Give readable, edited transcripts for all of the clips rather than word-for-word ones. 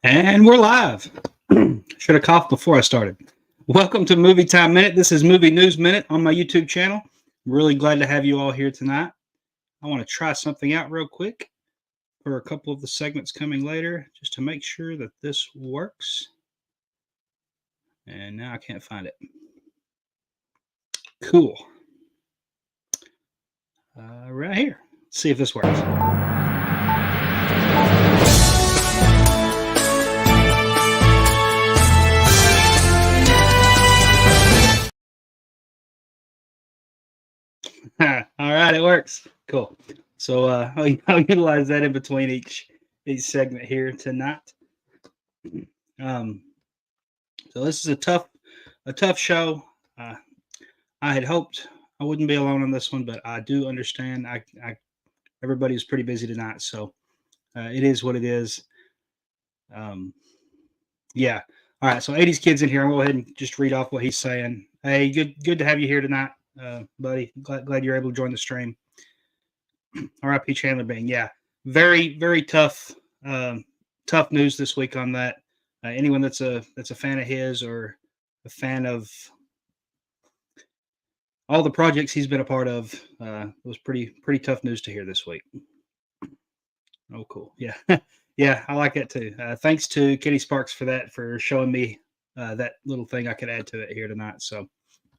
And we're live. Should have coughed before I started. Welcome to Movie Time Minute. This is Movie News Minute on my YouTube channel. I'm really glad to have you all here tonight. I want to try something out real quick for a couple of the segments coming later, just to make sure that this works. And now I can't find it. Cool. Right here. Let's see if this works. All right, it works. Cool. So I'll utilize that in between each segment here tonight. So this is a tough show. I had hoped I wouldn't be alone on this one, but I do understand. Everybody's pretty busy tonight, so it is what it is. Yeah. All right. So 80s Kid's in here. I'll go ahead and just read off what he's saying. Hey, good to have you here tonight, buddy. Glad you're able to join the stream. R.I.P. Chandler Bing. Yeah. Very, very tough news this week on that. Anyone that's a fan of his or a fan of all the projects he's been a part of, was pretty tough news to hear this week. Oh, cool. Yeah. Yeah, I like that too. Thanks to Kitty Sparks for showing me that little thing I could add to it here tonight. So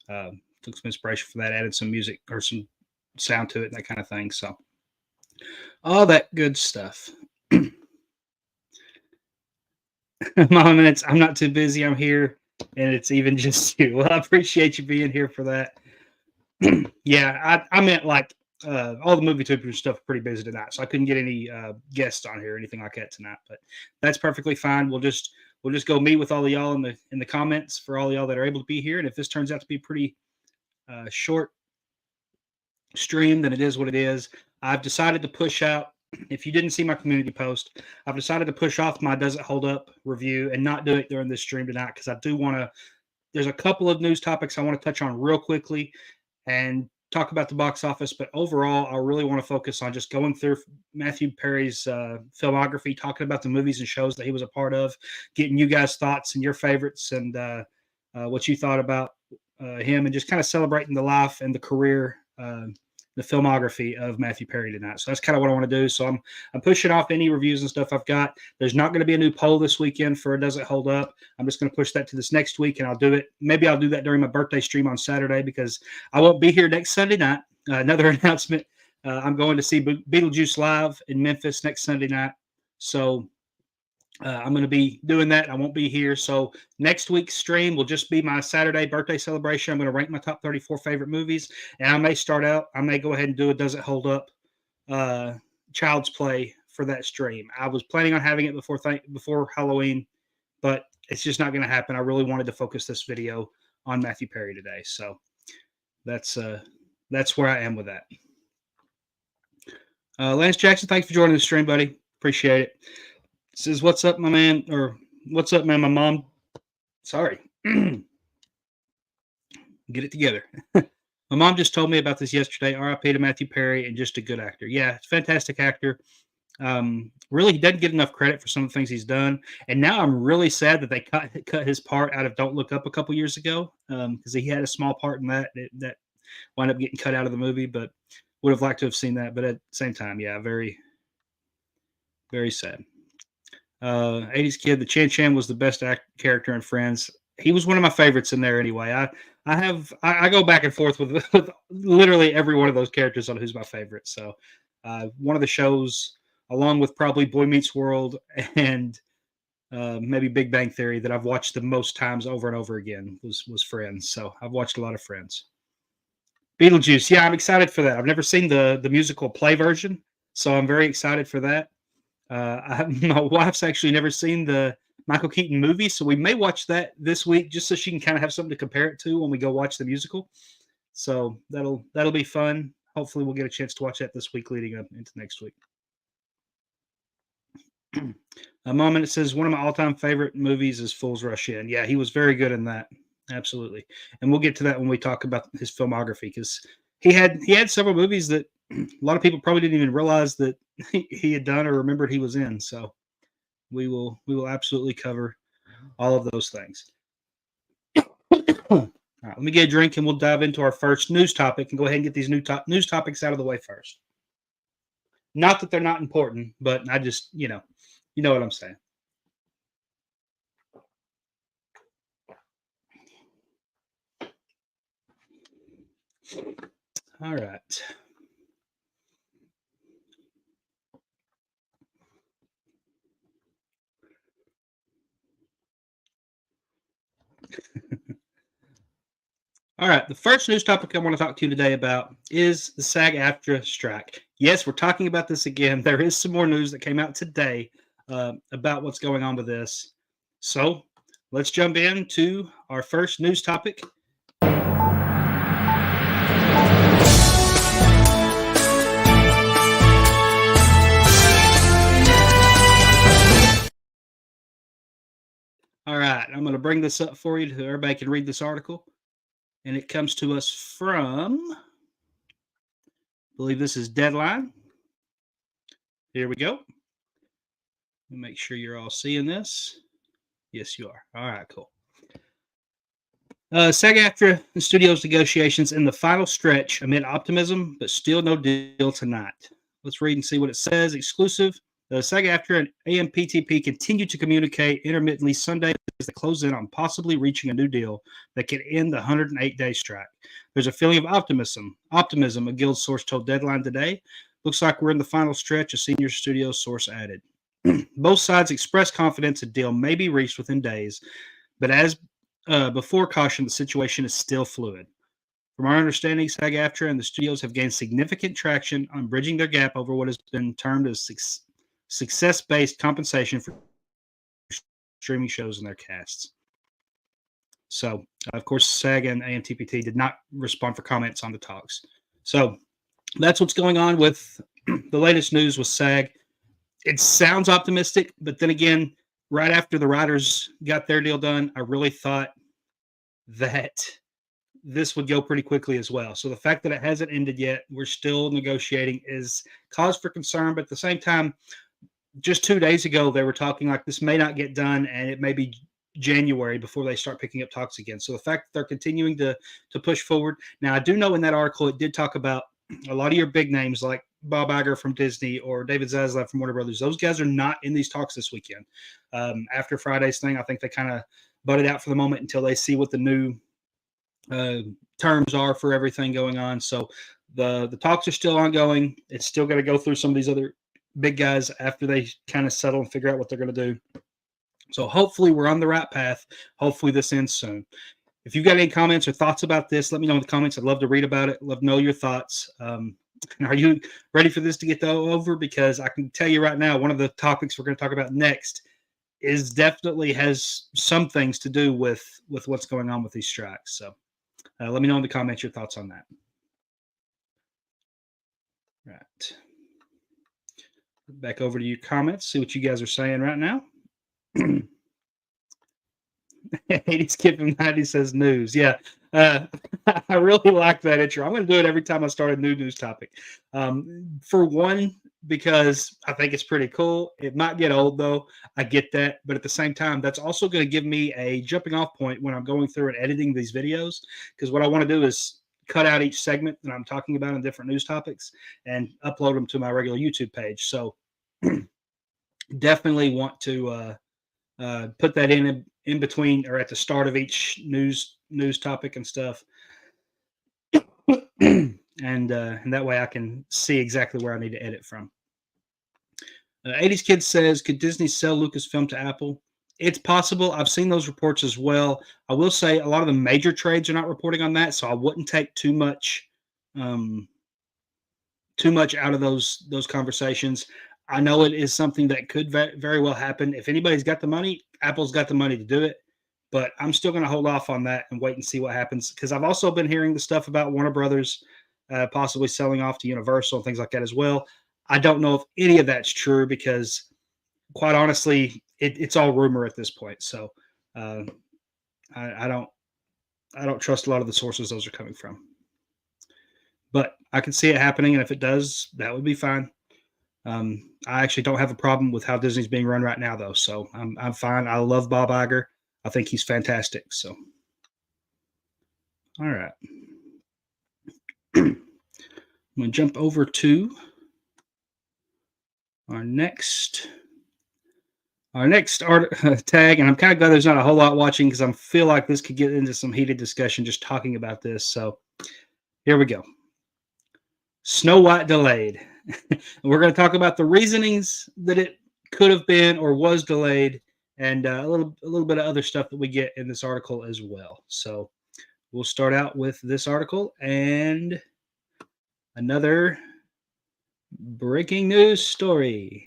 took some inspiration for that, added some music or some sound to it and that kind of thing. So all that good stuff. Mom, minutes. I'm not too busy. I'm here, and it's even just you. Well, I appreciate you being here for that. Yeah, I meant like all the movie tubers stuff are pretty busy tonight, so I couldn't get any guests on here or anything like that tonight. But that's perfectly fine. We'll just go meet with all of y'all in the comments for all of y'all that are able to be here. And if this turns out to be pretty short stream, then it is what it is. I've decided to push out. If you didn't see my community post, I've decided to push off my Does It Hold Up review and not do it during this stream tonight because I do want to. There's a couple of news topics I want to touch on real quickly and talk about the box office, but overall, I really want to focus on just going through Matthew Perry's filmography, talking about the movies and shows that he was a part of, getting you guys' thoughts and your favorites and what you thought about him, and just kind of celebrating the life and the career, the filmography of Matthew Perry tonight. So that's kind of what I want to do. So I'm pushing off any reviews and stuff I've got. There's not going to be a new poll this weekend for Does It Hold Up. I'm just going to push that to this next week, and I'll do it. Maybe I'll do that during my birthday stream on Saturday because I won't be here next Sunday night. Another announcement. I'm going to see Beetlejuice live in Memphis next Sunday night. So I'm going to be doing that. I won't be here. So next week's stream will just be my Saturday birthday celebration. I'm going to rank my top 34 favorite movies. And I may go ahead and do a Does It Hold Up Child's Play for that stream. I was planning on having it before Halloween, but it's just not going to happen. I really wanted to focus this video on Matthew Perry today. So that's where I am with that. Lance Jackson, thanks for joining the stream, buddy. Appreciate it. Says, what's up, my man? Or what's up, man? My mom. Sorry. Get it together. My mom just told me about this yesterday. RIP to Matthew Perry, and just a good actor. Yeah, fantastic actor. Really, he doesn't get enough credit for some of the things he's done. And now I'm really sad that they cut his part out of Don't Look Up a couple years ago, because he had a small part in that wound up getting cut out of the movie. But would have liked to have seen that. But at the same time, yeah, very, very sad. 80s Kid, the Chan Chan was the best character in Friends. He was one of my favorites in there anyway. I go back and forth with literally every one of those characters on who's my favorite. So one of the shows, along with probably Boy Meets World and maybe Big Bang Theory, that I've watched the most times over and over again was Friends. So I've watched a lot of Friends. Beetlejuice, yeah, I'm excited for that. I've never seen the musical play version, so I'm very excited for that. My wife's actually never seen the Michael Keaton movie, so we may watch that this week just so she can kind of have something to compare it to when we go watch the musical. So that'll be fun. Hopefully we'll get a chance to watch that this week leading up into next week. A moment, it says, one of my all-time favorite movies is Fools Rush In. Yeah, he was very good in that. Absolutely. And we'll get to that when we talk about his filmography, because he had several movies that a lot of people probably didn't even realize that he had done or remembered he was in. So we will absolutely cover all of those things. All right, let me get a drink and we'll dive into our first news topic and go ahead and get these news topics out of the way first. Not that they're not important, but I just, you know what I'm saying. All right. All right. The first news topic I want to talk to you today about is the SAG-AFTRA strike. Yes, we're talking about this again. There is some more news that came out today about what's going on with this. So let's jump into our first news topic. All right, I'm going to bring this up for you so everybody can read this article. And it comes to us from, I believe this is Deadline. Here we go. Make sure you're all seeing this. Yes, you are. All right, cool. SAG-AFTRA and studios negotiations in the final stretch amid optimism, but still no deal tonight. Let's read and see what it says. Exclusive. SAG-AFTRA and AMPTP continue to communicate intermittently Sunday as they close in on possibly reaching a new deal that could end the 108-day strike. There's a feeling of optimism, a Guild source told Deadline today. Looks like we're in the final stretch, a senior studio source added. Both sides expressed confidence a deal may be reached within days, but as before caution, the situation is still fluid. From our understanding, SAG-AFTRA and the studios have gained significant traction on bridging their gap over what has been termed as success-based compensation for streaming shows and their casts. So, of course, SAG and AMTPT did not respond for comments on the talks. So that's what's going on with the latest news with SAG. It sounds optimistic, but then again, right after the writers got their deal done, I really thought that this would go pretty quickly as well. So the fact that it hasn't ended yet, we're still negotiating, is cause for concern. But at the same time, just 2 days ago, they were talking like this may not get done and it may be January before they start picking up talks again. So the fact that they're continuing to push forward. Now, I do know in that article, it did talk about a lot of your big names like Bob Iger from Disney or David Zaslav from Warner Brothers. Those guys are not in these talks this weekend. After Friday's thing, I think they kind of butted out for the moment until they see what the new terms are for everything going on. So the talks are still ongoing. It's still going to go through some of these other big guys after they kind of settle and figure out what they're going to do. So hopefully we're on the right path. Hopefully this ends soon. If you've got any comments or thoughts about this, let me know in the comments. I'd love to read about it. Love to know your thoughts. Are you ready for this to get over? Because I can tell you right now, one of the topics we're going to talk about next is definitely has some things to do with what's going on with these strikes. So let me know in the comments your thoughts on that. Right. Back over to your comments. See what you guys are saying right now. 80s Kid from 90 says news. Yeah. I really like that intro. I'm going to do it every time I start a new news topic. For one, because I think it's pretty cool. It might get old, though. I get that. But at the same time, that's also going to give me a jumping off point when I'm going through and editing these videos. Because what I want to do is cut out each segment that I'm talking about on different news topics and upload them to my regular YouTube page. So definitely want to put that in between or at the start of each news topic and stuff. and that way I can see exactly where I need to edit from. 80s Kid says, could Disney sell Lucasfilm to Apple? It's possible. I've seen those reports as well. I will say a lot of the major trades are not reporting on that, so I wouldn't take too much out of those conversations. I know it is something that could very well happen. If anybody's got the money, Apple's got the money to do it. But I'm still going to hold off on that and wait and see what happens. Because I've also been hearing the stuff about Warner Brothers possibly selling off to Universal and things like that as well. I don't know if any of that's true because, quite honestly, it's all rumor at this point. So I don't trust a lot of the sources those are coming from. But I can see it happening, and if it does, that would be fine. I actually don't have a problem with how Disney's being run right now, though. So I'm fine. I love Bob Iger. I think he's fantastic. So, all right. I'm going to jump over to our next tag, and I'm kind of glad there's not a whole lot watching because I feel like this could get into some heated discussion just talking about this. So here we go. Snow White delayed. We're going to talk about the reasonings that it could have been or was delayed, and a little bit of other stuff that we get in this article as well. So we'll start out with this article and another breaking news story.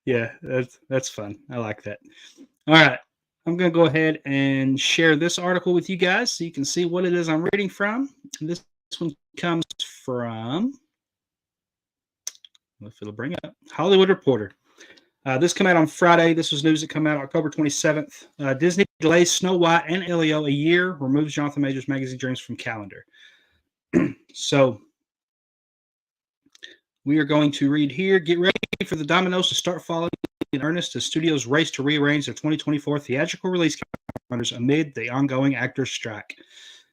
Yeah, that's fun. I like that. All right. I'm going to go ahead and share this article with you guys so you can see what it is I'm reading from. This one comes from, if it'll bring it up, Hollywood Reporter. This came out on Friday. This was news that came out October 27th. Disney delays Snow White and Elio a year, removes Jonathan Majors' Magazine Dreams from calendar. So we are going to read here. Get ready for the dominoes to start falling in earnest as studios race to rearrange their 2024 theatrical release calendars amid the ongoing actors' strike.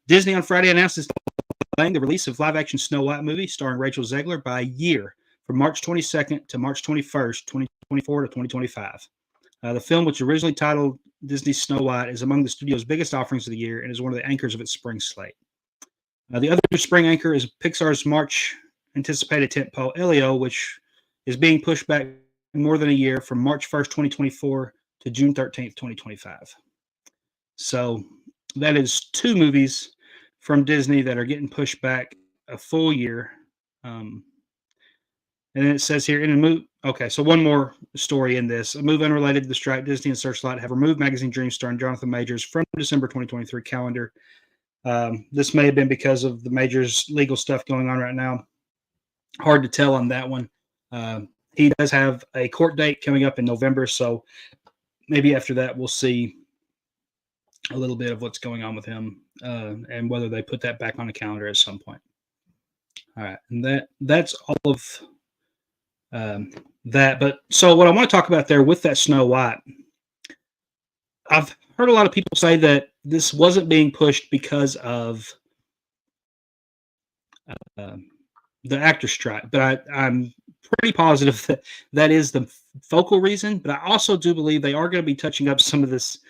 Disney on Friday announced it's delaying the release of live-action Snow White movie starring Rachel Zegler by a year, from March 22nd to March 21st, 2024 to 2025. The film, which originally titled Disney's Snow White, is among the studio's biggest offerings of the year and is one of the anchors of its spring slate. The other spring anchor is Pixar's March anticipated tentpole Elio, which is being pushed back more than a year from March 1st, 2024 to June 13th, 2025. So that is two movies from Disney that are getting pushed back a full year. And then it says here in a move. Okay, so one more story in this. A move unrelated to the strike, Disney and Searchlight have removed Magazine Dreams starring Jonathan Majors from December 2023 calendar. This may have been because of the Majors legal stuff going on right now. Hard to tell on that one. He does have a court date coming up in November, so maybe after that we'll see a little bit of what's going on with him and whether they put that back on the calendar at some point. All right, and that's all of that. But so what I want to talk about there with that Snow White, I've heard a lot of people say that this wasn't being pushed because of the actor strike, but I'm pretty positive that that is the focal reason. But I also do believe they are going to be touching up some of this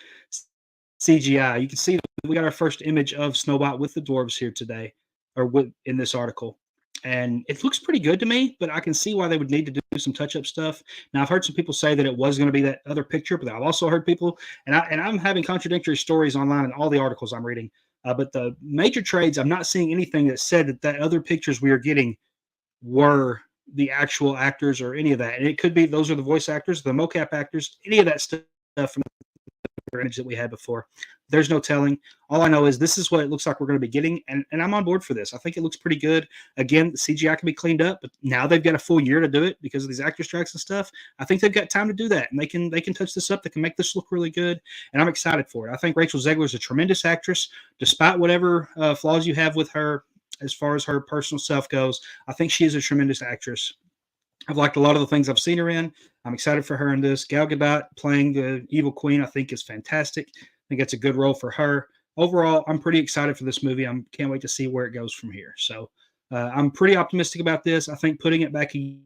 CGI. You can see that we got our first image of Snow White with the dwarves here today, or in this article. And it looks pretty good to me, but I can see why they would need to do some touch-up stuff. Now, I've heard some people say that it was going to be that other picture, but I've also heard people, and I'm having contradictory stories online in all the articles I'm reading. But the major trades, I'm not seeing anything that said that other pictures we are getting were the actual actors or any of that. And it could be those are the voice actors, the mocap actors, any of that stuff from the image that we had before. There's no telling. All I know is this is what it looks like we're going to be getting, and I'm on board for this. I think it looks pretty good. Again, the CGI can be cleaned up, but now they've got a full year to do it because of these actor strikes and stuff. I think they've got time to do that, and they can touch this up. They can make this look really good, and I'm excited for it. I think Rachel Zegler is a tremendous actress, despite whatever flaws you have with her as far as her personal self goes. I think she is a tremendous actress. I've liked a lot of the things I've seen her in. I'm excited for her in this. Gal Gadot playing the evil queen, I think, is fantastic. I think it's a good role for her. Overall, I'm pretty excited for this movie. I can't wait to see where it goes from here. So I'm pretty optimistic about this. I think putting it back a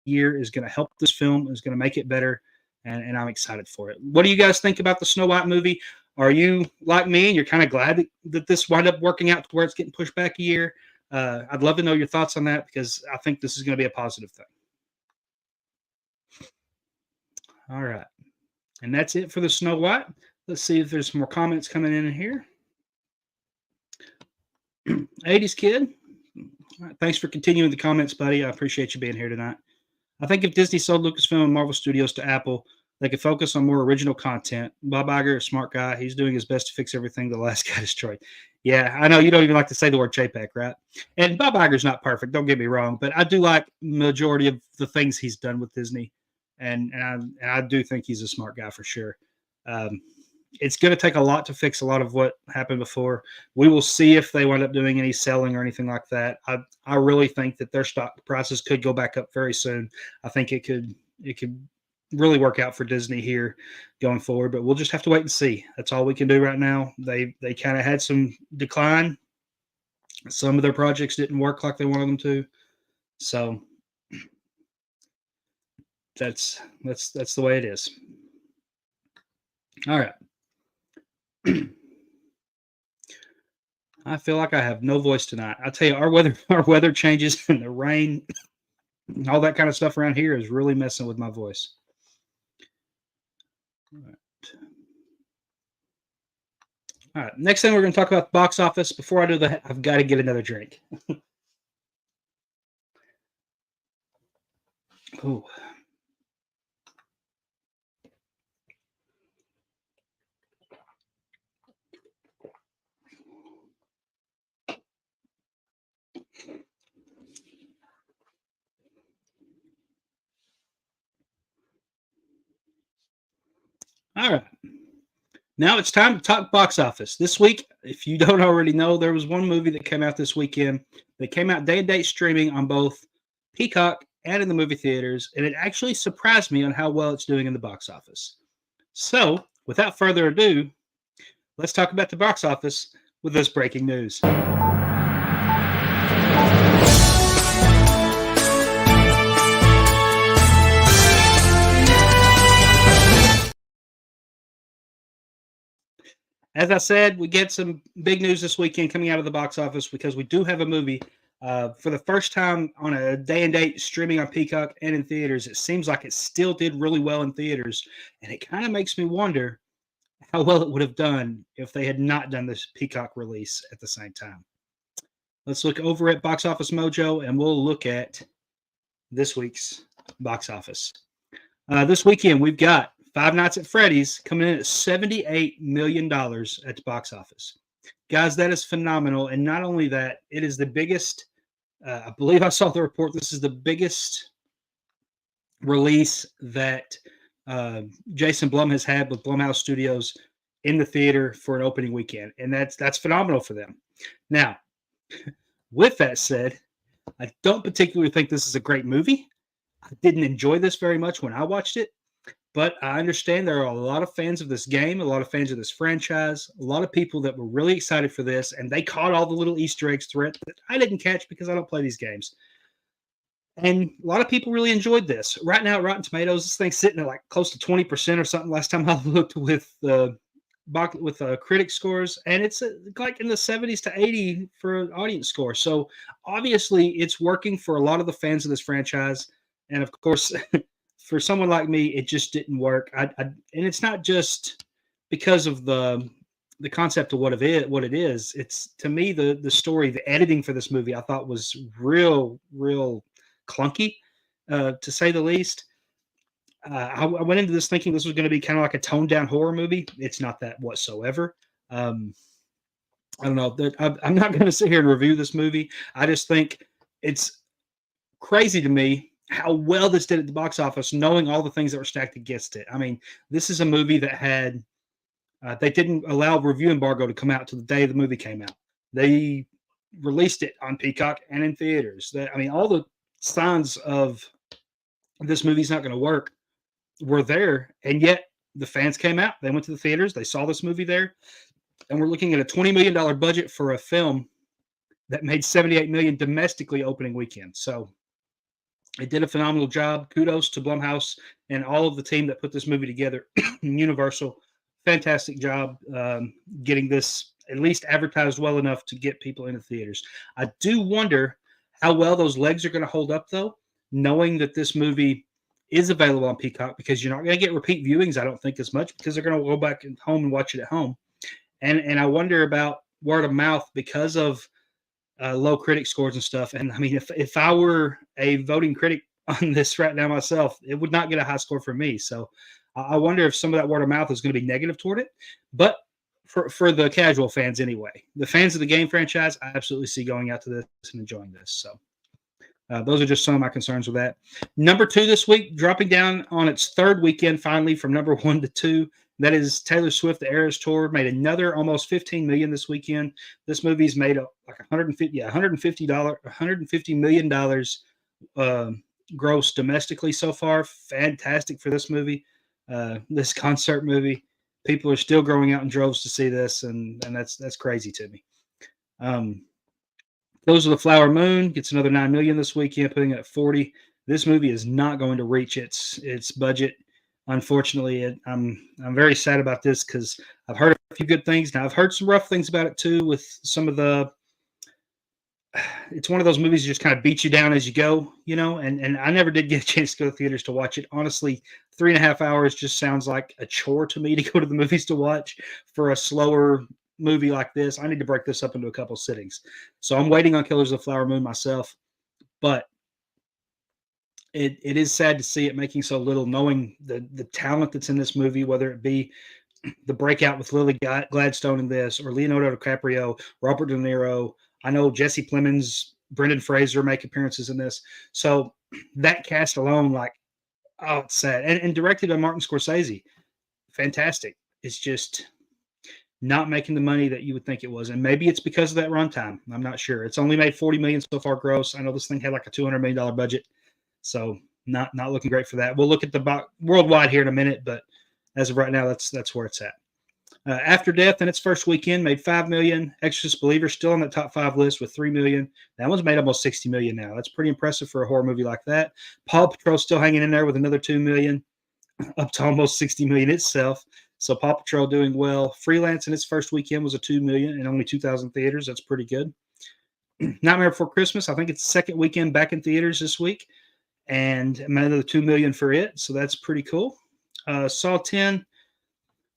year is going to help this film, is going to make it better, and I'm excited for it. What do you guys think about the Snow White movie? Are you like me and you're kind of glad that this wound up working out to where it's getting pushed back a year? I'd love to know your thoughts on that because I think this is going to be a positive thing. All right. And that's it for the Snow White. Let's see if there's more comments coming in here. 80s Kid. Right, thanks for continuing the comments, buddy. I appreciate you being here tonight. I think if Disney sold Lucasfilm and Marvel Studios to Apple, they could focus on more original content. Bob Iger, a smart guy. He's doing his best to fix everything the last guy destroyed. Yeah, I know you don't even like to say the word Chapek, right? And Bob Iger's not perfect. Don't get me wrong, but I do like majority of the things he's done with Disney. I do think he's a smart guy for sure. Um, it's going to take a lot to fix a lot of what happened before. We will see if they wind up doing any selling or anything like that. I really think that their stock prices could go back up very soon. I think it could really work out for Disney here going forward, but we'll just have to wait and see. That's all we can do right now. They kind of had some decline. Some of their projects didn't work like they wanted them to. So that's the way it is. All right. I feel like I have no voice tonight. I tell you, our weather changes and the rain, all that kind of stuff around here is really messing with my voice. All right. Next thing we're going to talk about the box office. Before I do that, I've got to get another drink. Ooh. All right. Now it's time to talk box office. This week, if you don't already know, there was one movie that came out this weekend that came out day and date streaming on both Peacock and in the movie theaters, and it actually surprised me on how well it's doing in the box office. So, without further ado, let's talk about the box office with this breaking news. As I said, we get some big news this weekend coming out of the box office because we do have a movie for the first time on a day and date streaming on Peacock and in theaters. It seems like it still did really well in theaters, and it kind of makes me wonder how well it would have done if they had not done this Peacock release at the same time. Let's look over at Box Office Mojo, and we'll look at this week's box office. This weekend, we've got Five Nights at Freddy's coming in at $78 million at the box office. Guys, that is phenomenal. And not only that, it is the biggest, I believe I saw the report, this is the biggest release that Jason Blum has had with Blumhouse Studios in the theater for an opening weekend. And that's phenomenal for them. Now, with that said, I don't particularly think this is a great movie. I didn't enjoy this very much when I watched it. But I understand there are a lot of fans of this game, a lot of fans of this franchise, a lot of people that were really excited for this, and they caught all the little Easter eggs through it that I didn't catch because I don't play these games. And a lot of people really enjoyed this. Right now, at Rotten Tomatoes, this thing's sitting at like close to 20% or something last time I looked with critic scores, and it's like in the 70s to 80 for audience score. So obviously, it's working for a lot of the fans of this franchise, and of course. For someone like me, it just didn't work. And it's not just because of the concept of what it is. It's, to me, the story, the editing for this movie, I thought was real clunky, to say the least. I went into this thinking this was going to be kind of like a toned down horror movie. It's not that whatsoever. I don't know. I'm not going to sit here and review this movie. I just think it's crazy to me how well this did at the box office, knowing all the things that were stacked against it. I mean, this is a movie that had, they didn't allow review embargo to come out till the day the movie came out. They released it on Peacock and in theaters. All the signs of this movie's not going to work were there, and yet the fans came out. They went to the theaters. They saw this movie there, and we're looking at a $20 million budget for a film that made $78 million domestically opening weekend. So it did a phenomenal job. Kudos to Blumhouse and all of the team that put this movie together. Universal, fantastic job getting this at least advertised well enough to get people into theaters. I do wonder how well those legs are going to hold up, though, knowing that this movie is available on Peacock, because you're not going to get repeat viewings, I don't think, as much, because they're going to go back home and watch it at home. And I wonder about word of mouth because of low critic scores and stuff. And I mean, if I were a voting critic on this right now myself, it would not get a high score from me. So I wonder if some of that word of mouth is going to be negative toward it. But for the casual fans anyway, the fans of the game franchise, I absolutely see going out to this and enjoying this. So Those are just some of my concerns with that. Number 2 this week, dropping down on its third weekend finally from number 1 to 2. That is Taylor Swift, the Eras Tour, made another almost $15 million this weekend. This movie's made like $150 million gross domestically so far. Fantastic for this movie, this concert movie. People are still growing out in droves to see this, and that's crazy to me. Those Are the Flower Moon gets another $9 million this weekend, putting it at 40. This movie is not going to reach its budget. Unfortunately, I'm very sad about this because I've heard a few good things. Now I've heard some rough things about it too. With some of it's one of those movies that just kind of beat you down as you go, And I never did get a chance to go to theaters to watch it. Honestly, 3.5 hours just sounds like a chore to me to go to the movies to watch for a slower movie like this. I need to break this up into a couple sittings. So I'm waiting on Killers of the Flower Moon myself, but it is sad to see it making so little, knowing the talent that's in this movie, whether it be the breakout with Lily Gladstone in this, or Leonardo DiCaprio, Robert De Niro. I know Jesse Plemons, Brendan Fraser make appearances in this. So that cast alone, it's sad. And directed by Martin Scorsese. Fantastic. It's just not making the money that you would think it was. And maybe it's because of that runtime. I'm not sure. It's only made $40 million so far gross. I know this thing had like a $200 million budget. So not looking great for that. We'll look at the worldwide here in a minute, but as of right now, that's where it's at. After Death in its first weekend made $5 million. Exorcist Believer still on the top 5 list with $3 million. That one's made almost $60 million now. That's pretty impressive for a horror movie like that. Paw Patrol still hanging in there with another $2 million, up to almost $60 million itself. So Paw Patrol doing well. Freelance in its first weekend was a $2 million in only 2,000 theaters. That's pretty good. Nightmare Before Christmas, I think it's the second weekend back in theaters this week, and another $2 million for it. So that's pretty cool. Saw 10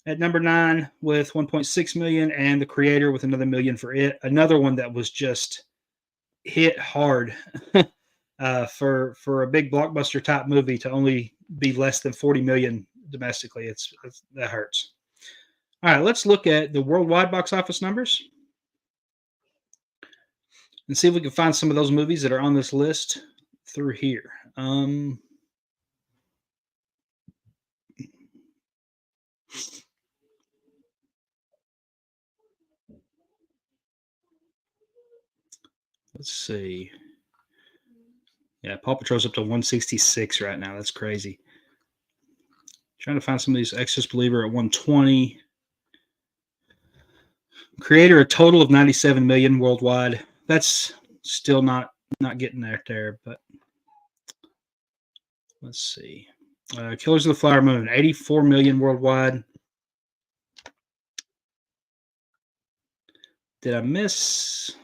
at number 9 with $1.6 million, and The Creator with another $1 million for it. Another one that was just hit hard for a big blockbuster type movie to only be less than $40 million domestically. That hurts. All right, let's look at the worldwide box office numbers and see if we can find some of those movies that are on this list through here. Let's see. Yeah, Paw Patrol's up to 166 right now. That's crazy. Trying to find some of these. Exorcist Believer at 120. Creator a total of 97 million worldwide. That's still not getting there, but let's see. Killers of the Flower Moon, 84 million worldwide. Did I miss?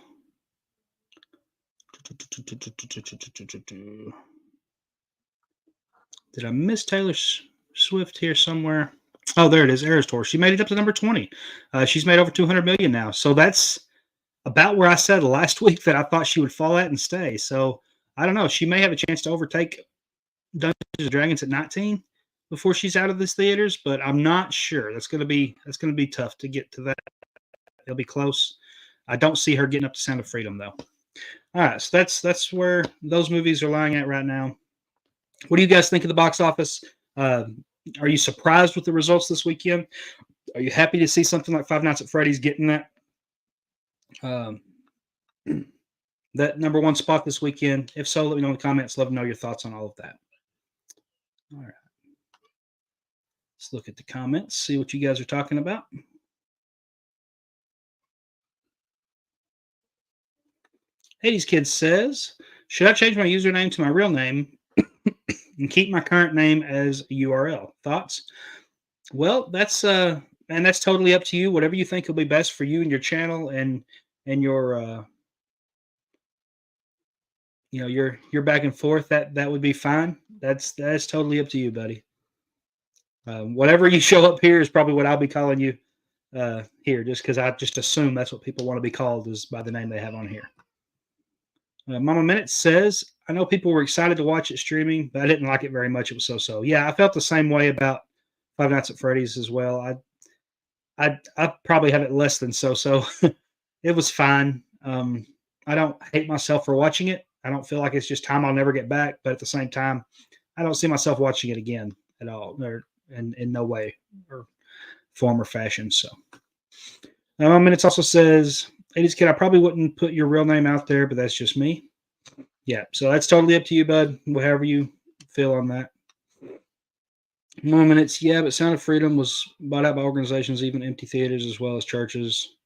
Did I miss Taylor Swift here somewhere? Oh, there it is. Eras Tour. She made it up to number 20. She's made over 200 million now. So that's about where I said last week that I thought she would fall at and stay. So I don't know. She may have a chance to overtake Dungeons and Dragons at 19 before she's out of this theaters, but I'm not sure. That's gonna be tough to get to that. It'll be close. I don't see her getting up to Sound of Freedom though. All right, so that's where those movies are lying at right now. What do you guys think of the box office? Are you surprised with the results this weekend? Are you happy to see something like Five Nights at Freddy's getting that number 1 spot this weekend? If so, let me know in the comments. Love to know your thoughts on all of that. All right. Let's look at the comments, see what you guys are talking about. Hades Kid says, should I change my username to my real name and keep my current name as a URL? Thoughts? Well, that's totally up to you. Whatever you think will be best for you and your channel and your your back and forth, that would be fine. That's totally up to you, buddy. Whatever you show up here is probably what I'll be calling you here, just because I just assume that's what people want to be called is by the name they have on here. Mama Minute says, I know people were excited to watch it streaming, but I didn't like it very much. It was so-so. Yeah, I felt the same way about Five Nights at Freddy's as well. I probably have it less than so-so. It was fine. I don't hate myself for watching it. I don't feel like it's just time I'll never get back, but at the same time, I don't see myself watching it again at all, or in no way or form or fashion. So, and it also says, "80s kid, I probably wouldn't put your real name out there, but that's just me." Yeah, so that's totally up to you, bud. However you feel on that. Minutes, yeah, but Sound of Freedom was bought out by organizations, even empty theaters as well as churches.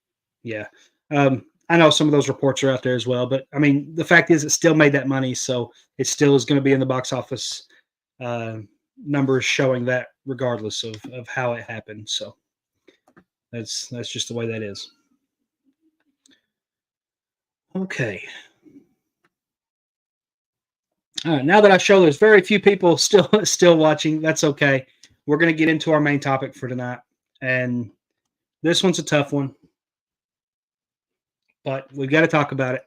Yeah. I know some of those reports are out there as well, but I mean, the fact is, it still made that money, so it still is going to be in the box office uh, numbers showing that, regardless of how it happened. So that's just the way that is. Okay. All right. Now that I show there's very few people still watching, that's okay. We're going to get into our main topic for tonight, and this one's a tough one, but we've got to talk about it.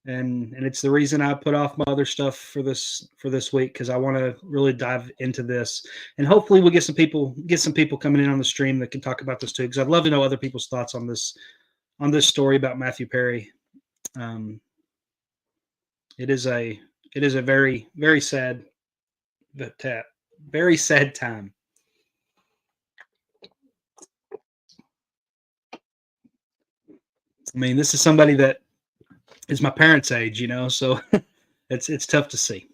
And it's the reason I put off my other stuff for this week, because I want to really dive into this, and hopefully we'll get some people coming in on the stream that can talk about this too, because I'd love to know other people's thoughts on this story about Matthew Perry. It is a very, very sad, very sad time. I mean, this is somebody that is my parents' age, so it's tough to see.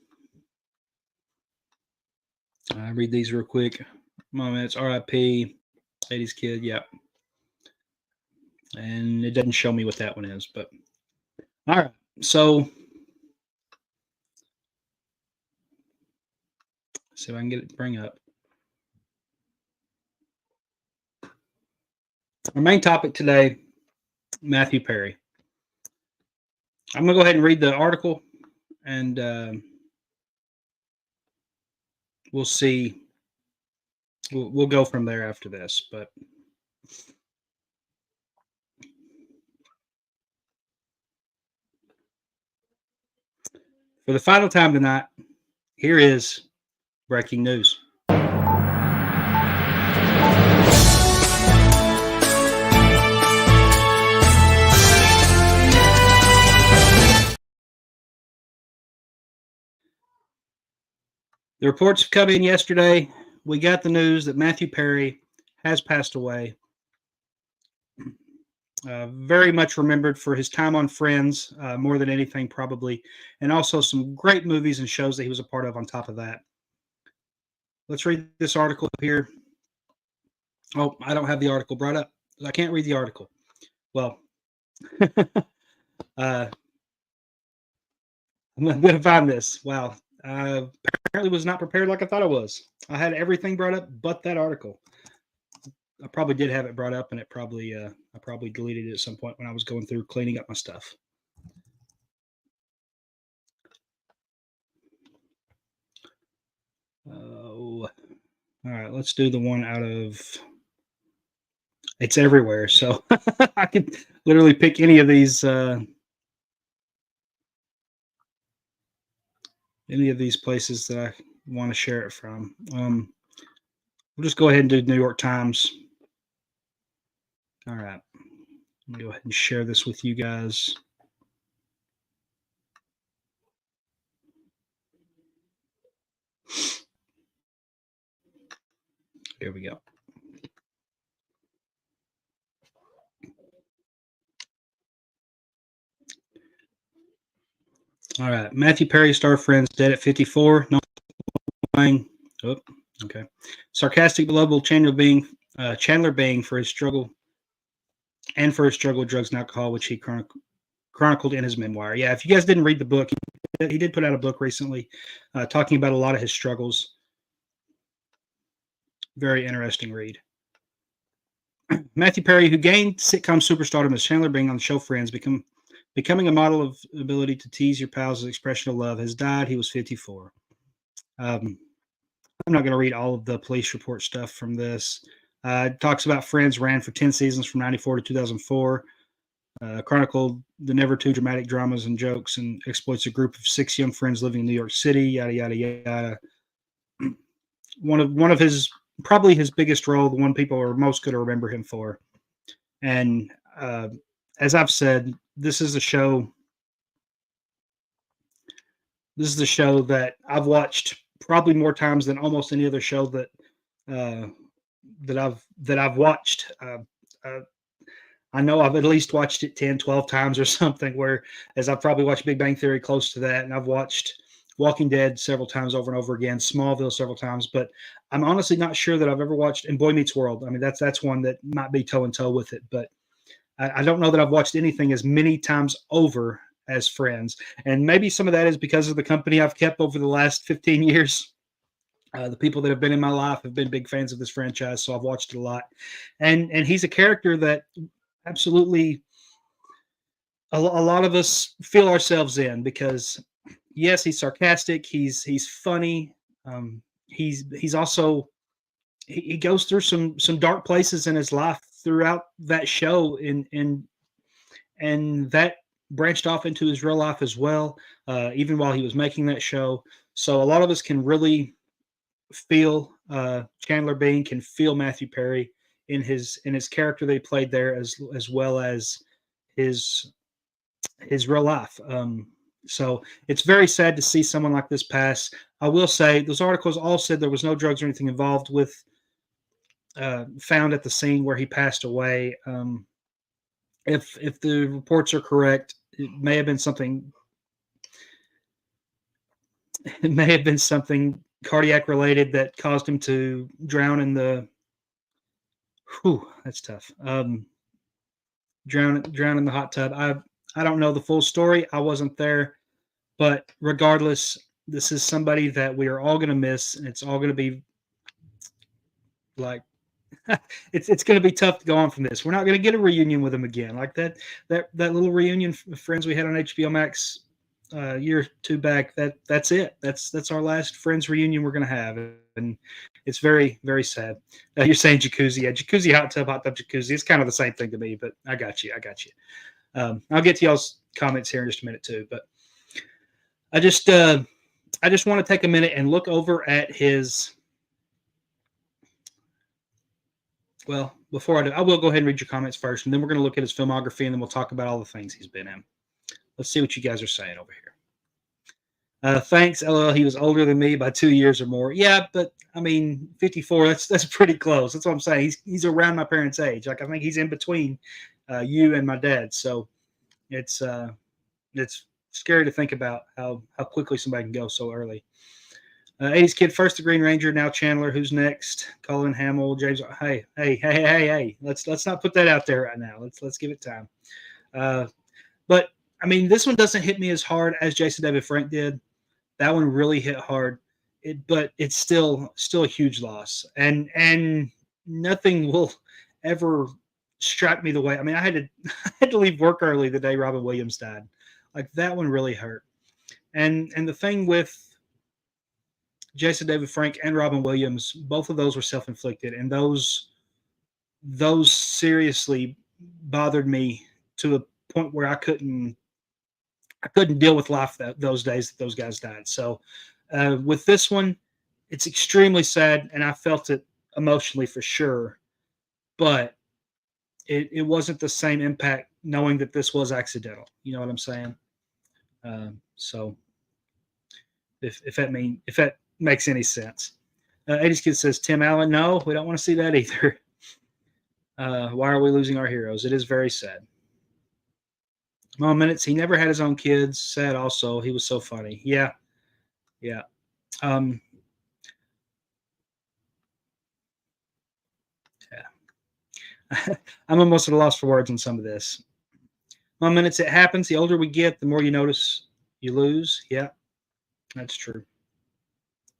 I read these real quick. It's RIP, 80s kid, yeah. And it doesn't show me what that one is, but all right. So see if I can get it to bring up. Our main topic today, Matthew Perry. I'm going to go ahead and read the article, and we'll see. We'll go from there after this, but for the final time tonight, here is breaking news. The reports come in yesterday. We got the news that Matthew Perry has passed away. Very much remembered for his time on Friends, more than anything probably, and also some great movies and shows that he was a part of on top of that. Let's read this article here. Oh, I don't have the article brought up. I can't read the article. Well, I'm going to find this. Wow. Apparently was not prepared like I thought I was. I had everything brought up but that article. I probably did have it brought up, and I probably deleted it at some point when I was going through cleaning up my stuff. Oh, all right. Let's do the one out of. It's everywhere, so I could literally pick any of these places that I want to share it from. We'll just go ahead and do New York Times. All right. Let me go ahead and share this with you guys. Here we go. All right. Matthew Perry, star Friends, dead at 54. No playing. Oh, okay. Sarcastic, beloved Chandler Bing for his struggle with drugs and alcohol, which he chronicled in his memoir. Yeah, if you guys didn't read the book, he did put out a book recently talking about a lot of his struggles. Very interesting read. Matthew Perry, who gained sitcom superstardom as Chandler Bing on the show Friends, becoming a model of ability to tease your pals' expression of love, has died. He was 54. I'm not going to read all of the police report stuff from this. It talks about Friends ran for 10 seasons from 94 to 2004. Chronicled the never too dramatic dramas and jokes, and exploits a group of 6 young friends living in New York City, yada, yada, yada. One of his, probably his biggest role, the one people are most going to remember him for. And as I've said, this is a show This is a show that I've watched probably more times than almost any other show uh, that I've watched. Uh, I know I've at least watched it 10, 12 times or something, where as I've probably watched Big Bang Theory close to that, and I've watched Walking Dead several times over and over again, Smallville several times, but I'm honestly not sure that I've ever watched and Boy Meets World. I mean, that's one that might be toe and toe with it, but I don't know that I've watched anything as many times over as Friends. And maybe some of that is because of the company I've kept over the last 15 years. The people that have been in my life have been big fans of this franchise, so I've watched it a lot. And he's a character that absolutely a lot of us feel ourselves in because yes, he's sarcastic, he's funny, he's also he goes through some dark places in his life throughout that show, and that branched off into his real life as well, even while he was making that show. So a lot of us can really feel Chandler Bing, can feel Matthew Perry in his character they played there, as well as his his real life. So it's very sad to see someone like this pass. I will say those articles all said there was no drugs or anything involved with found at the scene where he passed away. If the reports are correct, it may have been something. It may have been something cardiac related that caused him to drown in the. Whew, that's tough. Drown in the hot tub. I don't know the full story. I wasn't there, but regardless, this is somebody that we are all going to miss, and it's all going to be like it's going to be tough to go on from this. We're not going to get a reunion with him again, like that little reunion of Friends we had on HBO Max year or two back. That's it. That's our last Friends reunion we're going to have, and it's very very sad. You're saying jacuzzi, yeah, jacuzzi, hot tub, jacuzzi. It's kind of the same thing to me, but I got you. I'll get to y'all's comments here in just a minute too, but I just want to take a minute and look over at his. Well, before I do, I will go ahead and read your comments first, and then we're going to look at his filmography, and then we'll talk about all the things he's been in. Let's see what you guys are saying over here. Thanks, LL. He was older than me by 2 years or more. Yeah, but I mean, 54. That's pretty close. That's what I'm saying. He's around my parents' age. Like I think he's in between you and my dad. So it's scary to think about how quickly somebody can go so early. 80s kid, first the Green Ranger, now Chandler. Who's next? Colin Hamill, James. Hey. Let's not put that out there right now. Let's give it time. But I mean, this one doesn't hit me as hard as Jason David Frank did. That one really hit hard. But it's still a huge loss, and nothing will ever strike me the way. I mean, I had to leave work early the day Robin Williams died. Like that one really hurt. And the thing with Jason David Frank and Robin Williams, both of those were self-inflicted, and those seriously bothered me to a point where I couldn't deal with life those days that those guys died. So with this one, it's extremely sad, and I felt it emotionally for sure, but it wasn't the same impact knowing that this was accidental. You know what I'm saying? So if that makes any sense. 80s Kid says, Tim Allen, no, we don't want to see that either. Why are we losing our heroes? It is very sad. Mom Minutes, he never had his own kids. Sad also. He was so funny. Yeah. Yeah. I'm almost at a loss for words on some of this. Mom Minutes, it happens. The older we get, the more you notice you lose. Yeah, that's true.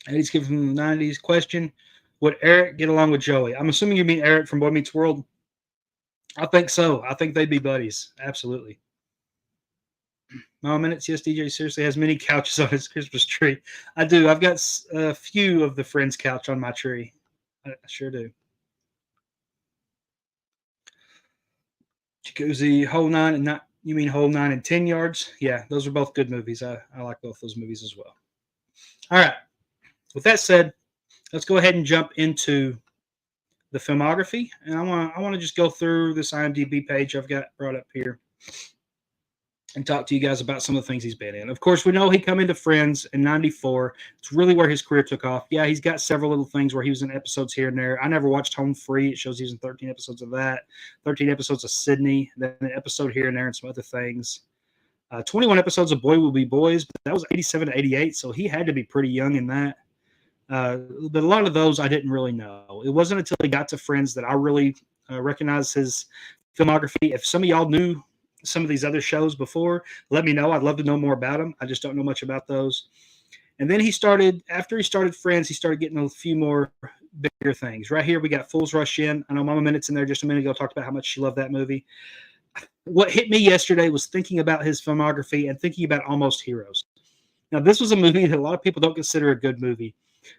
80s Kid from the 90s question, would Eric get along with Joey? I'm assuming you mean Eric from Boy Meets World. I think so. I think they'd be buddies. Absolutely. Mom Minutes, yes, DJ seriously has many couches on his Christmas tree. I do. I've got a few of the Friends couch on my tree. I sure do. Jacuzzi, Whole Nine, and not you mean Whole 9 and 10 Yards? Yeah, those are both good movies. I like both those movies as well. All right. With that said, let's go ahead and jump into the filmography, and I want to just go through this IMDb page I've got brought up here. and talk to you guys about some of the things he's been in. Of course, we know he come into Friends in '94. It's really where his career took off. Yeah, he's got several little things where he was in episodes here and there. I never watched Home Free. It shows he was in 13 episodes of that, 13 episodes of Sydney, then an episode here and there and some other things. 21 episodes of Boy Will Be Boys, but that was 87 to 88, so he had to be pretty young in that. But a lot of those I didn't really know. It wasn't until he got to Friends that I really recognized his filmography. If some of y'all knew some of these other shows before, let me know. I'd love to know more about them. I just don't know much about those. And then after he started Friends, he started getting a few more bigger things. Right here, we got Fools Rush In. I know Mama Minute's in there just a minute ago talked about how much she loved that movie. What hit me yesterday was thinking about his filmography and thinking about Almost Heroes. Now, this was a movie that a lot of people don't consider a good movie,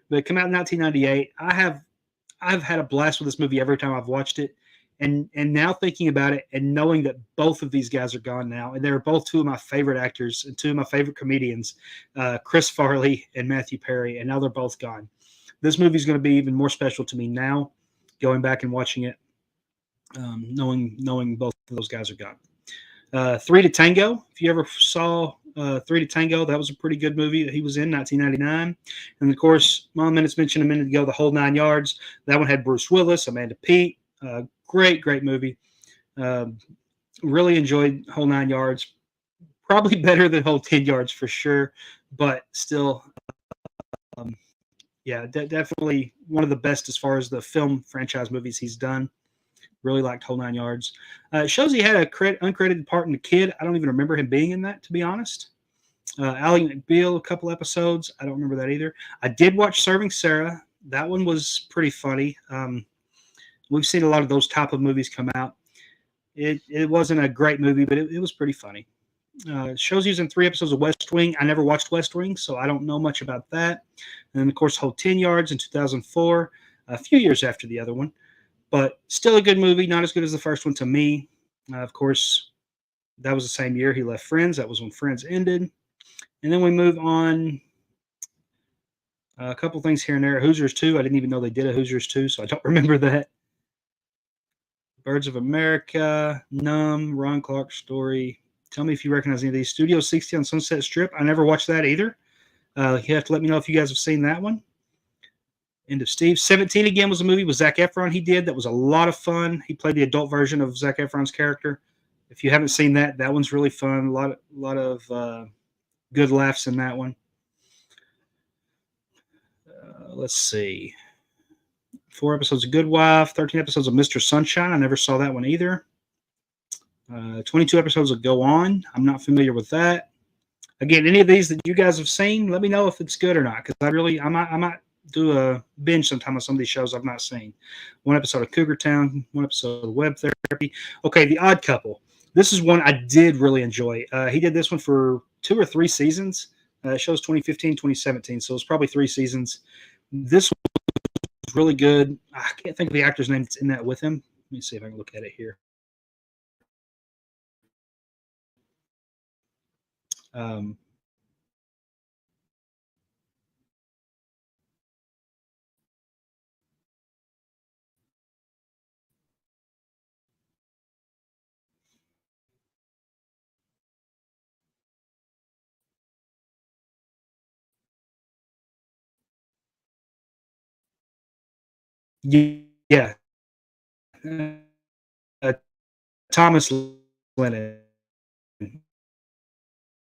but it came out in 1998. I've had a blast with this movie every time I've watched it. And now thinking about it and knowing that both of these guys are gone now, and they're both two of my favorite actors and two of my favorite comedians, Chris Farley and Matthew Perry, and now they're both gone. This movie is going to be even more special to me now, going back and watching it, knowing both of those guys are gone. Three to Tango. If you ever saw Three to Tango, that was a pretty good movie that he was in, 1999. And of course, Mom Minutes mentioned a minute ago, The Whole Nine Yards. That one had Bruce Willis, Amanda Peet. Great movie. Really enjoyed Whole Nine Yards. Probably better than Whole 10 Yards for sure, but still, definitely one of the best as far as the film franchise movies he's done. Really liked Whole Nine Yards. It shows he had a uncredited part in The Kid. I don't even remember him being in that, to be honest. Ally McBeal, a couple episodes. I don't remember that either. I did watch Serving Sarah. That one was pretty funny. We've seen a lot of those type of movies come out. It wasn't a great movie, but it was pretty funny. Shows he was in 3 episodes of West Wing. I never watched West Wing, so I don't know much about that. And then, of course, Whole 10 Yards in 2004, a few years after the other one. But still a good movie, not as good as the first one to me. Of course, that was the same year he left Friends. That was when Friends ended. And then we move on. A couple things here and there. Hoosiers 2. I didn't even know they did a Hoosiers 2, so I don't remember that. Birds of America, Numb, Ron Clark's Story. Tell me if you recognize any of these. Studio 60 on Sunset Strip. I never watched that either. You have to let me know if you guys have seen that one. End of Steve. 17 again was a movie with Zac Efron he did. That was a lot of fun. He played the adult version of Zac Efron's character. If you haven't seen that, that one's really fun. A lot of good laughs in that one. Let's see. 4 episodes of Good Wife, 13 episodes of Mr. Sunshine. I never saw that one either. 22 episodes of Go On. I'm not familiar with that. Again, any of these that you guys have seen, let me know if it's good or not, because I might do a binge sometime on some of these shows I've not seen. 1 episode of Cougar Town, 1 episode of Web Therapy. Okay, The Odd Couple. This is one I did really enjoy. He did this one for 2 or 3 seasons. It shows 2015, 2017, so it's probably 3 seasons. This one was really good. I can't think of the actor's name that's in that with him. Let me see if I can look at it here. Yeah. Uh, Thomas Lennon.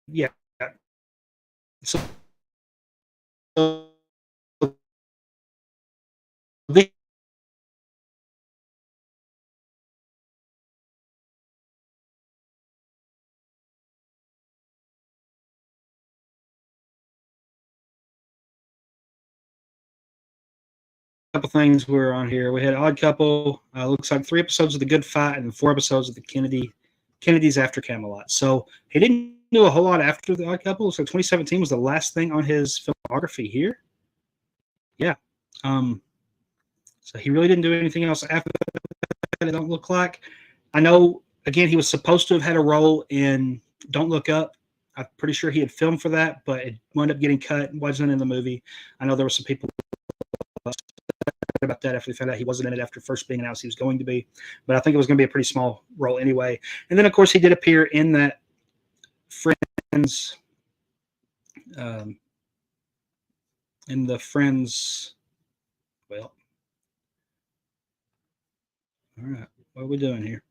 Yeah. So the couple things were on here. We had Odd Couple. Looks like 3 episodes of The Good Fight and 4 episodes of the Kennedys After Camelot. So he didn't do a whole lot after The Odd Couple. So 2017 was the last thing on his filmography here. Yeah. So he really didn't do anything else after that. It don't look like. I know. Again, he was supposed to have had a role in Don't Look Up. I'm pretty sure he had filmed for that, but it wound up getting cut. Wasn't in the movie. I know there were some people about that after they found out he wasn't in it after first being announced he was going to be. But I think it was going to be a pretty small role anyway. And then, of course, he did appear in that Friends, in the Friends. Well, all right. What are we doing here?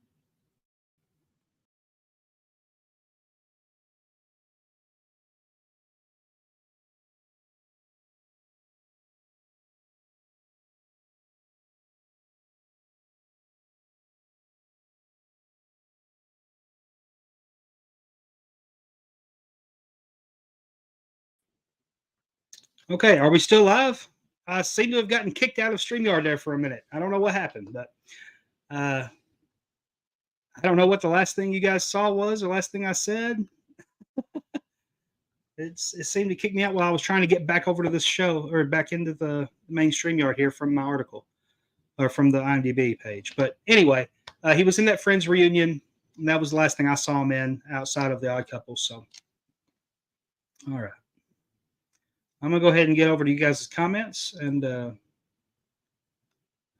Okay, are we still live? I seem to have gotten kicked out of StreamYard there for a minute. I don't know what happened, but uh, I don't know what the last thing you guys saw was, the last thing I said. It seemed to kick me out while I was trying to get back over to this show or back into the main StreamYard here from my article or from the IMDb page. But anyway, he was in that Friends reunion, and that was the last thing I saw him in outside of The Odd Couple. So, all right. I'm going to go ahead and get over to you guys' comments, and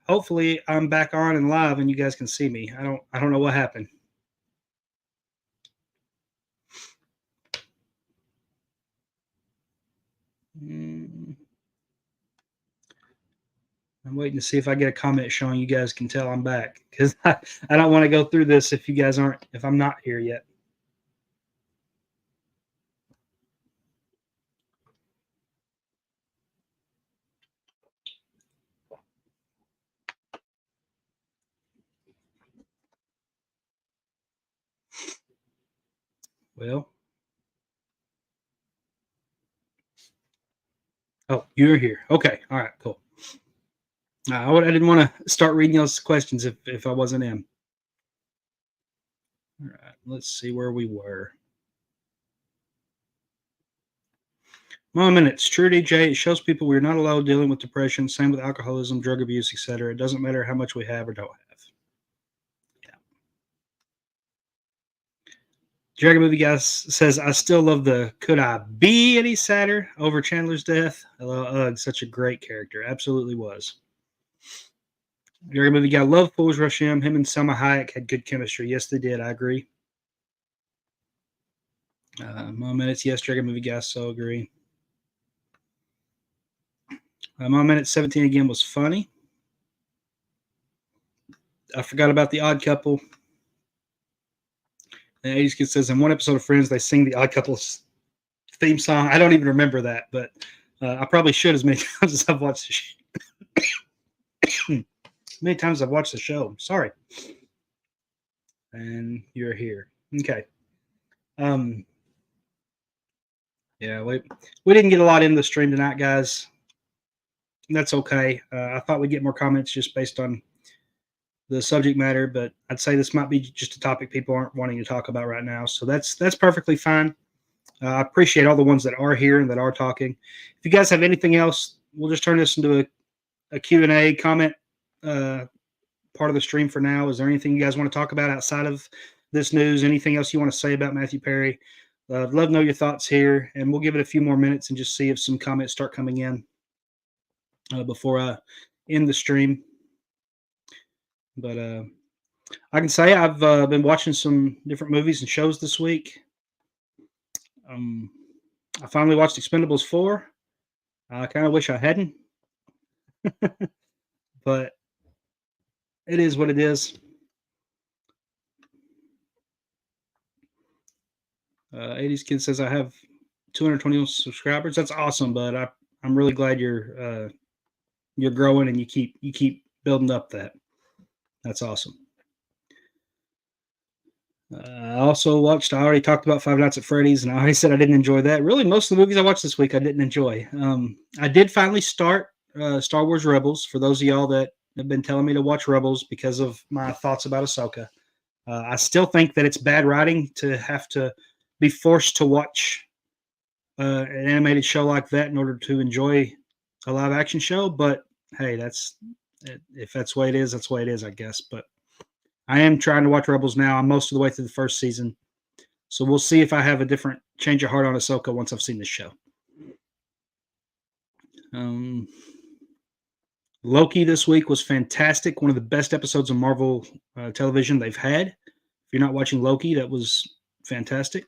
hopefully I'm back on and live and you guys can see me. I don't know what happened. I'm waiting to see if I get a comment showing you guys can tell I'm back, because I don't want to go through this if you guys aren't, if I'm not here yet. Well, oh, you're here. Okay. All right, cool. I didn't want to start reading those questions if I wasn't in. All right, let's see where we were. Mom minutes. True, DJ. It shows people we're not alone dealing with depression. Same with alcoholism, drug abuse, etc. It doesn't matter how much we have or don't have. Yeah. Dragon Movie Guy says, I still love the Could I Be Any Sadder over Chandler's death. Hello, Ugh, such a great character. Absolutely was. Dragon Movie Guy, love Fools Rush In. Him and Selma Hayek had good chemistry. Yes, they did. I agree. Mom minutes. Yes, Dragon Movie Guy, so agree. Mom minute 17 again was funny. I forgot about The Odd Couple. The 80s Kid says, in one episode of Friends, they sing The Odd Couple's theme song. I don't even remember that, but I probably should as many times as I've watched the show. Many times I've watched the show. Sorry. And you're here. Okay. Yeah, we didn't get a lot in the stream tonight, guys. That's okay. I thought we'd get more comments just based on the subject matter, but I'd say this might be just a topic people aren't wanting to talk about right now. So that's perfectly fine. I appreciate all the ones that are here and that are talking. If you guys have anything else, we'll just turn this into a Q&A comment part of the stream for now. Is there anything you guys want to talk about outside of this news? Anything else you want to say about Matthew Perry? I'd love to know your thoughts here, and we'll give it a few more minutes and just see if some comments start coming in before I end the stream. But I can say I've been watching some different movies and shows this week. I finally watched Expendables 4. I kind of wish I hadn't, but it is what it is. 80s Kid says I have 220 subscribers. That's awesome, bud. I'm really glad you're growing and you keep building up that. That's awesome. I also watched. I already talked about Five Nights at Freddy's, and I already said I didn't enjoy that. Really, most of the movies I watched this week I didn't enjoy. I did finally start Star Wars Rebels. For those of y'all that have been telling me to watch Rebels because of my thoughts about Ahsoka, I still think that it's bad writing to have to be forced to watch an animated show like that in order to enjoy a live action show. But hey, if that's the way it is, that's the way it is, I guess. But I am trying to watch Rebels now. I'm most of the way through the first season. So we'll see if I have a different change of heart on Ahsoka once I've seen this show. Loki this week was fantastic. One of the best episodes of Marvel television they've had. If you're not watching Loki, that was fantastic.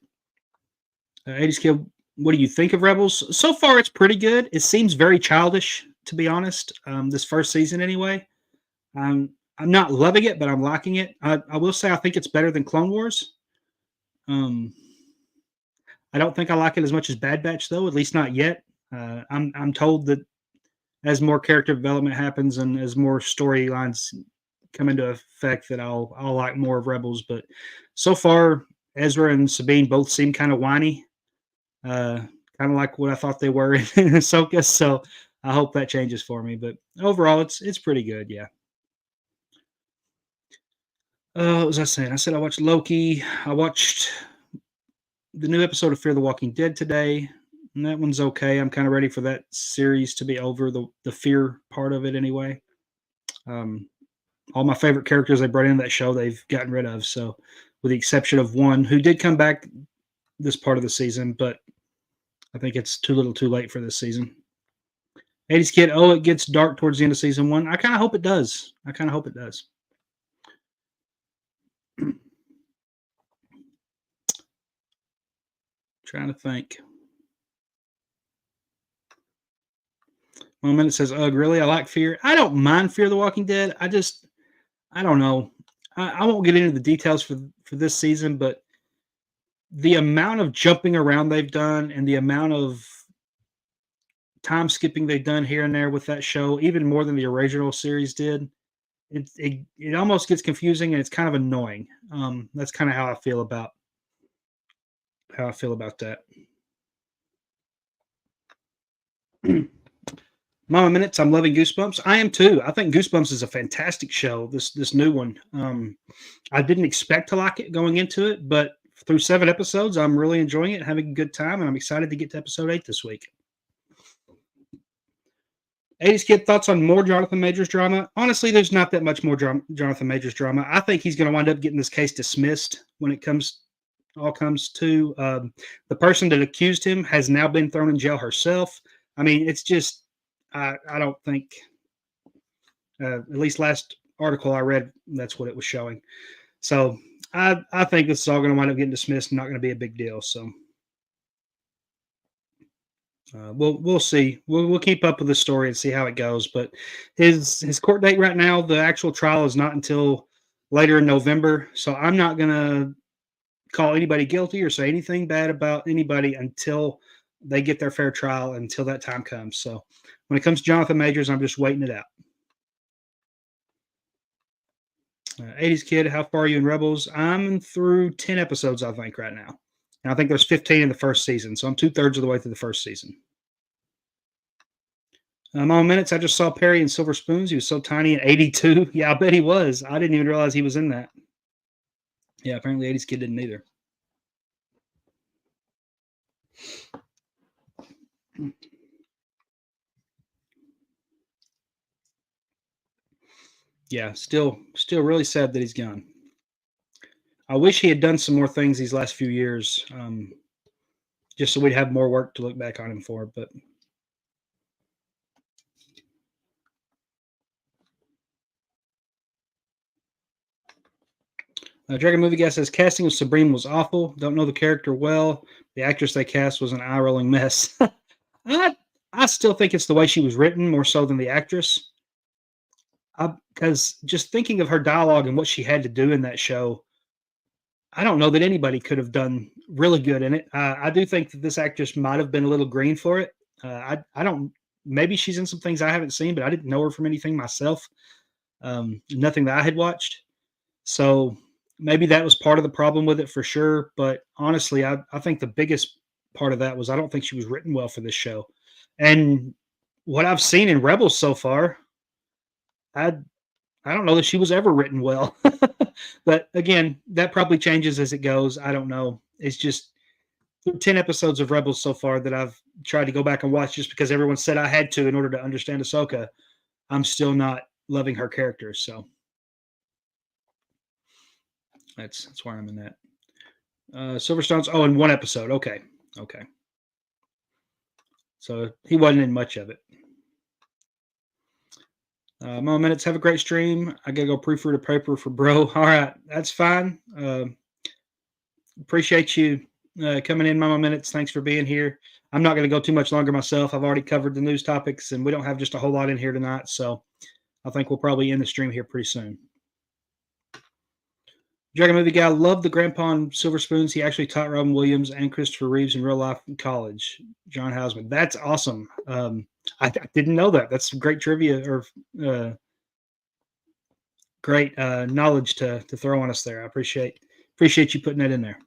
80s Kid, what do you think of Rebels? So far, it's pretty good. It seems very childish, to be honest. This first season, anyway. I'm not loving it, but I'm liking it. I will say I think it's better than Clone Wars. Um, I don't think I like it as much as Bad Batch, though. At least not yet. I'm told that as more character development happens and as more storylines come into effect, that I'll like more of Rebels. But so far, Ezra and Sabine both seem kind of whiny, uh, kind of like what I thought they were in Ahsoka. So I hope that changes for me. But overall, it's pretty good. Yeah. What was I saying? I said I watched Loki. I watched the new episode of Fear the Walking Dead today. And that one's okay. I'm kind of ready for that series to be over, the fear part of it anyway. Um, all my favorite characters they brought in that show, they've gotten rid of. So, with the exception of one who did come back this part of the season, but I think it's too little too late for this season. 80s Kid, oh, it gets dark towards the end of season one. I kind of hope it does. I kind of hope it does. Trying to think. One minute says, ugh, really? I like Fear. I don't mind Fear the Walking Dead. I don't know. I won't get into the details for this season, but the amount of jumping around they've done and the amount of time skipping they've done here and there with that show, even more than the original series did, it almost gets confusing and it's kind of annoying. That's kind of how I feel about that. Mama Minutes, I'm loving Goosebumps. I am too. I think Goosebumps is a fantastic show. This new one. I didn't expect to like it going into it, but through 7 episodes, I'm really enjoying it, having a good time, and I'm excited to get to episode 8 this week. 80s Kid, thoughts on more Jonathan Majors drama? Honestly, there's not that much more Jonathan Majors drama. I think he's going to wind up getting this case dismissed when it comes to the person that accused him has now been thrown in jail herself. I mean, it's just I don't think, at least last article I read, that's what it was showing. So I think this is all going to wind up getting dismissed and not going to be a big deal. So we'll see. We'll keep up with the story and see how it goes. But his court date right now, the actual trial is not until later in November. So I'm not going to call anybody guilty or say anything bad about anybody until they get their fair trial, until that time comes. So when it comes to Jonathan Majors, I'm just waiting it out. 80s Kid, how far are you in Rebels? I'm through 10 episodes, I think, right now. And I think there's 15 in the first season. So I'm 2/3 of the way through the first season. On Minutes, I just saw Perry in Silver Spoons. He was so tiny in 82. Yeah, I bet he was. I didn't even realize he was in that. Yeah, apparently 80s Kid didn't either. Yeah, still really sad that he's gone. I wish he had done some more things these last few years, just so we'd have more work to look back on him for. But Dragon Movie Guy says casting of Sabrina was awful. Don't know the character well. The actress they cast was an eye rolling mess. I still think it's the way she was written more so than the actress. Because just thinking of her dialogue and what she had to do in that show, I don't know that anybody could have done really good in it. I do think that this actress might have been a little green for it. I don't. Maybe she's in some things I haven't seen, but I didn't know her from anything myself. Nothing that I had watched. So maybe that was part of the problem with it for sure. But honestly, I think the biggest part of that was I don't think she was written well for this show. And what I've seen in Rebels so far, I don't know that she was ever written well. But again, that probably changes as it goes. I don't know. It's just 10 episodes of Rebels so far that I've tried to go back and watch just because everyone said I had to in order to understand Ahsoka. I'm still not loving her character. So that's where I'm in that. Silverstone's, oh, in one episode. Okay. So he wasn't in much of it. Mo Minutes, have a great stream. I gotta go proofread a paper for bro. All right, that's fine. Appreciate you coming in, Mama Minutes. Thanks for being here. I'm not going to go too much longer myself. I've already covered the news topics, and we don't have just a whole lot in here tonight. So I think we'll probably end the stream here pretty soon. Dragon Movie Guy loved the Grandpa and Silver Spoons. He actually taught Robin Williams and Christopher Reeves in real life in college. John Hausman. That's awesome. I didn't know that. That's some great trivia or great knowledge to throw on us there. I appreciate you putting that in there.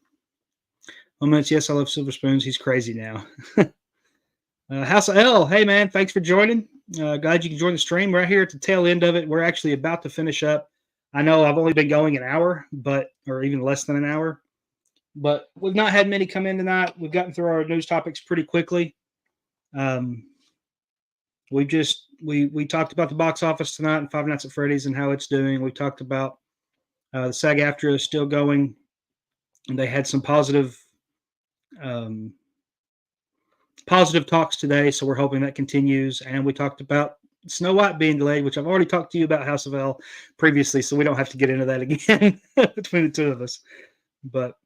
Moments, yes, I love Silver Spoons. He's crazy now. House of L, hey man, thanks for joining. Glad you can join the stream. Right here at the tail end of it. We're actually about to finish up. I know I've only been going an hour, or even less than an hour, but we've not had many come in tonight. We've gotten through our news topics pretty quickly. We talked about the box office tonight and Five Nights at Freddy's and how it's doing. We talked about the SAG-AFTRA is still going, and they had some positive talks today, so we're hoping that continues. And we talked about Snow White being delayed, which I've already talked to you about House of L previously, so we don't have to get into that again between the two of us. But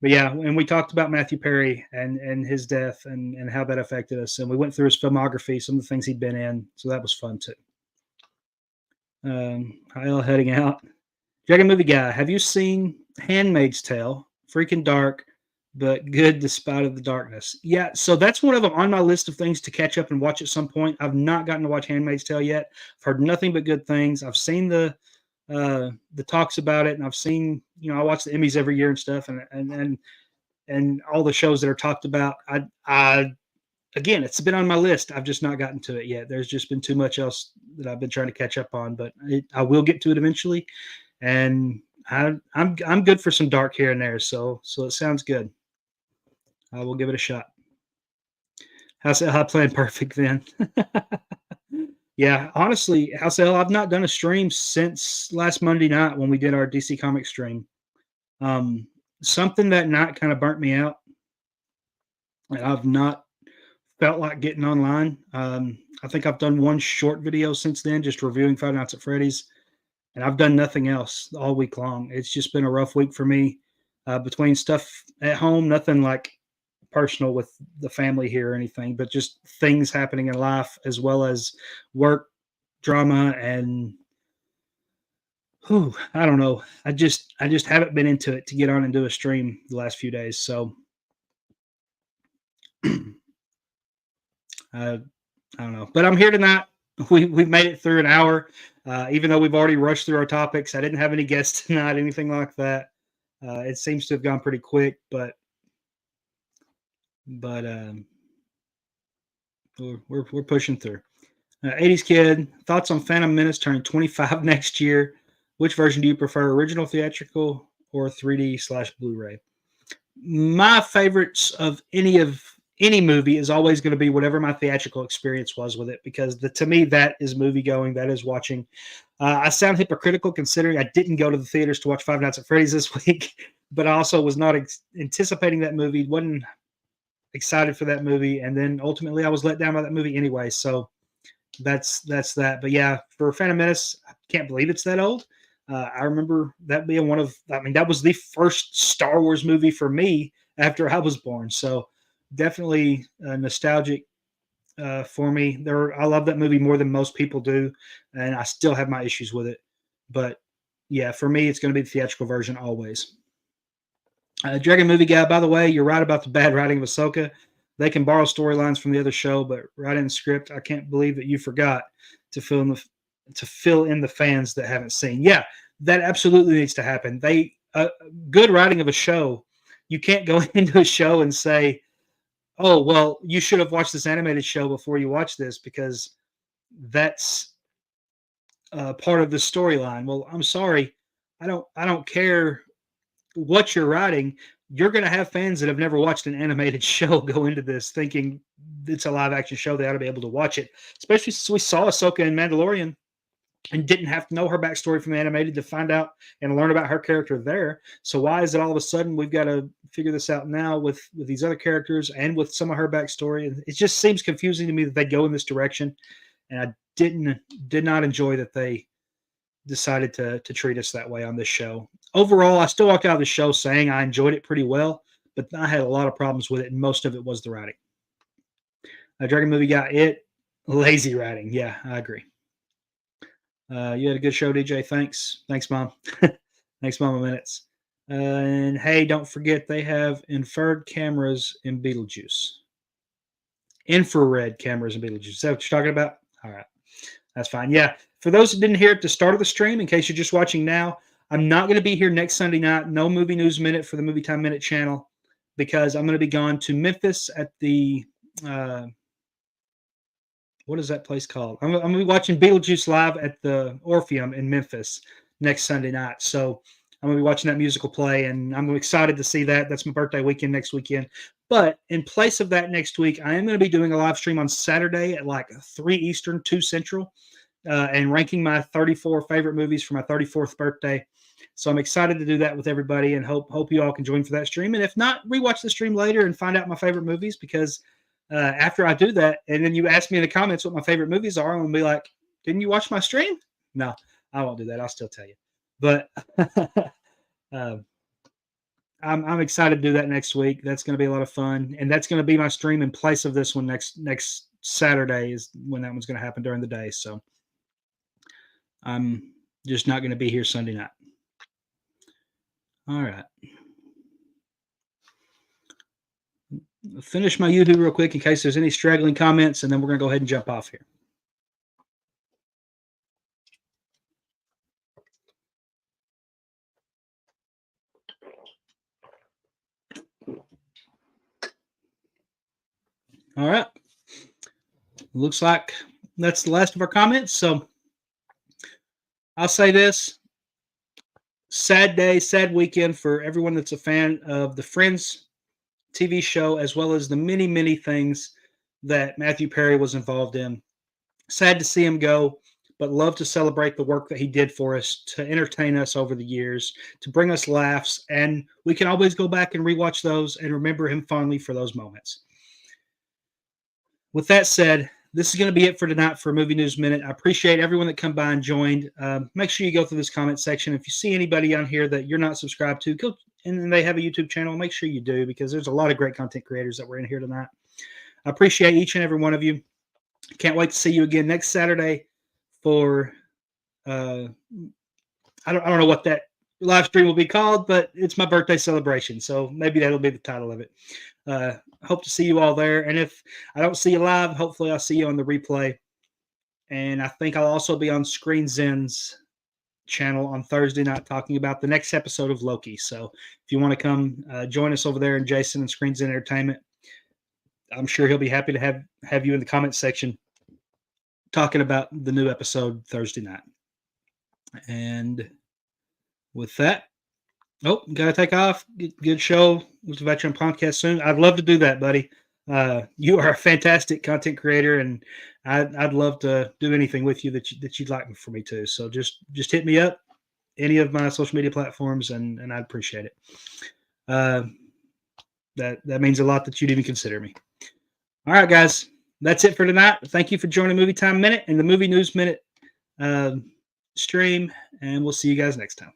yeah, and we talked about Matthew Perry and his death and how that affected us. And we went through his filmography, some of the things he'd been in, so that was fun too. I'll heading out. Dragon Movie Guy, have you seen Handmaid's Tale? Freaking dark, but good despite of the darkness. Yeah, so that's one of them on my list of things to catch up and watch at some point. I've not gotten to watch Handmaid's Tale yet. I've heard nothing but good things. I've seen the talks about it, and I've seen, I watch the Emmys every year and stuff, and all the shows that are talked about. I again, it's been on my list. I've just not gotten to it yet. There's just been too much else that I've been trying to catch up on, but I will get to it eventually. And I'm good for some dark here and there, so it sounds good. I will give it a shot. House of L playing perfect then. Yeah, honestly, House of L, I've not done a stream since last Monday night when we did our DC Comics stream. Something that night kind of burnt me out, and I've not felt like getting online. I think I've done one short video since then, just reviewing Five Nights at Freddy's, and I've done nothing else all week long. It's just been a rough week for me between stuff at home, nothing like personal with the family here or anything, but just things happening in life as well as work, drama, and I don't know. I just haven't been into it to get on and do a stream the last few days. So I don't know, but I'm here tonight. We've made it through an hour, even though we've already rushed through our topics. I didn't have any guests tonight, anything like that. It seems to have gone pretty quick, but we're pushing through. 80s Kid, thoughts on Phantom Menace turning 25 next year. Which version do you prefer, original theatrical or 3D/Blu-ray? My favorites of any movie is always going to be whatever my theatrical experience was with it, because to me that is movie going, that is watching. I sound hypocritical considering I didn't go to the theaters to watch Five Nights at Freddy's this week, but I also was not anticipating that movie, wasn't excited for that movie, and then ultimately I was let down by that movie anyway. So that's that. But yeah, for Phantom Menace, I can't believe it's that old. I remember that being that was the first Star Wars movie for me after I was born. So definitely nostalgic for me. I love that movie more than most people do, and I still have my issues with it. But yeah, for me, it's going to be the theatrical version always. Dragon Movie Guy, by the way, you're right about the bad writing of Ahsoka. They can borrow storylines from the other show, but write in the script. I can't believe that you forgot to fill in the fans that haven't seen. Yeah, that absolutely needs to happen. Good writing of a show. You can't go into a show and say, "Oh, well, you should have watched this animated show before you watch this," because that's part of the storyline. Well, I'm sorry, I don't care what you're writing. You're going to have fans that have never watched an animated show go into this thinking it's a live action show. They ought to be able to watch it, especially since we saw Ahsoka in Mandalorian and didn't have to know her backstory from the animated to find out and learn about her character there. So why is it all of a sudden we've got to figure this out now with these other characters and with some of her backstory? And it just seems confusing to me that they go in this direction. And I did not enjoy that they decided to treat us that way on this show. Overall, I still walked out of the show saying I enjoyed it pretty well, but I had a lot of problems with it, and most of it was the writing. Dragon movie got it. Lazy writing. Yeah, I agree. You had a good show, DJ. Thanks. Thanks, Mom. Thanks, Mama Minutes. And hey, don't forget they have infrared cameras in Beetlejuice. Infrared cameras in Beetlejuice. Is that what you're talking about? All right. That's fine. Yeah. For those who didn't hear it at the start of the stream, in case you're just watching now, I'm not going to be here next Sunday night. No Movie News Minute for the Movie Time Minute channel because I'm going to be gone to Memphis at the what is that place called? I'm going to be watching Beetlejuice live at the Orpheum in Memphis next Sunday night. So I'm going to be watching that musical play, and I'm excited to see that. That's my birthday weekend next weekend. But in place of that next week, I am going to be doing a live stream on Saturday at like 3 Eastern, 2 Central, and ranking my 34 favorite movies for my 34th birthday. So I'm excited to do that with everybody, and hope you all can join for that stream. And if not, rewatch the stream later and find out my favorite movies, because after I do that, and then you ask me in the comments what my favorite movies are, I'm going to be like, didn't you watch my stream? No, I won't do that. I'll still tell you. But I'm excited to do that next week. That's going to be a lot of fun, and that's going to be my stream in place of this one next Saturday is when that one's going to happen during the day. So I'm just not going to be here Sunday night. All right. I'll finish my YouTube real quick in case there's any straggling comments, and then we're going to go ahead and jump off here. All right. Looks like that's the last of our comments. So I'll say this. Sad day, sad weekend for everyone that's a fan of the Friends TV show, as well as the many, many things that Matthew Perry was involved in. Sad to see him go, but love to celebrate the work that he did for us to entertain us over the years, to bring us laughs. And we can always go back and rewatch those and remember him fondly for those moments. With that said, this is going to be it for tonight for Movie News Minute. I appreciate everyone that come by and joined. Make sure you go through this comment section. If you see anybody on here that you're not subscribed to, go and they have a YouTube channel, make sure you do, because there's a lot of great content creators that were in here tonight. I appreciate each and every one of you. Can't wait to see you again next Saturday for I don't know what that live stream will be called, but it's my birthday celebration, so maybe that'll be the title of it. Hope to see you all there, and if I don't see you live, hopefully I'll see you on the replay. And I think I'll also be on Screen Zen's channel on Thursday night talking about the next episode of Loki. So if you want to come join us over there, and Jason and Screen Zen Entertainment, I'm sure he'll be happy to have you in the comment section talking about the new episode Thursday night. And with that, got to take off. Good show. We'll invite you on podcast soon. I'd love to do that, buddy. You are a fantastic content creator, and I'd love to do anything with you that you'd like for me to. So just hit me up, any of my social media platforms, and I'd appreciate it. That means a lot that you'd even consider me. All right, guys, that's it for tonight. Thank you for joining Movie Time Minute and the Movie News Minute stream, and we'll see you guys next time.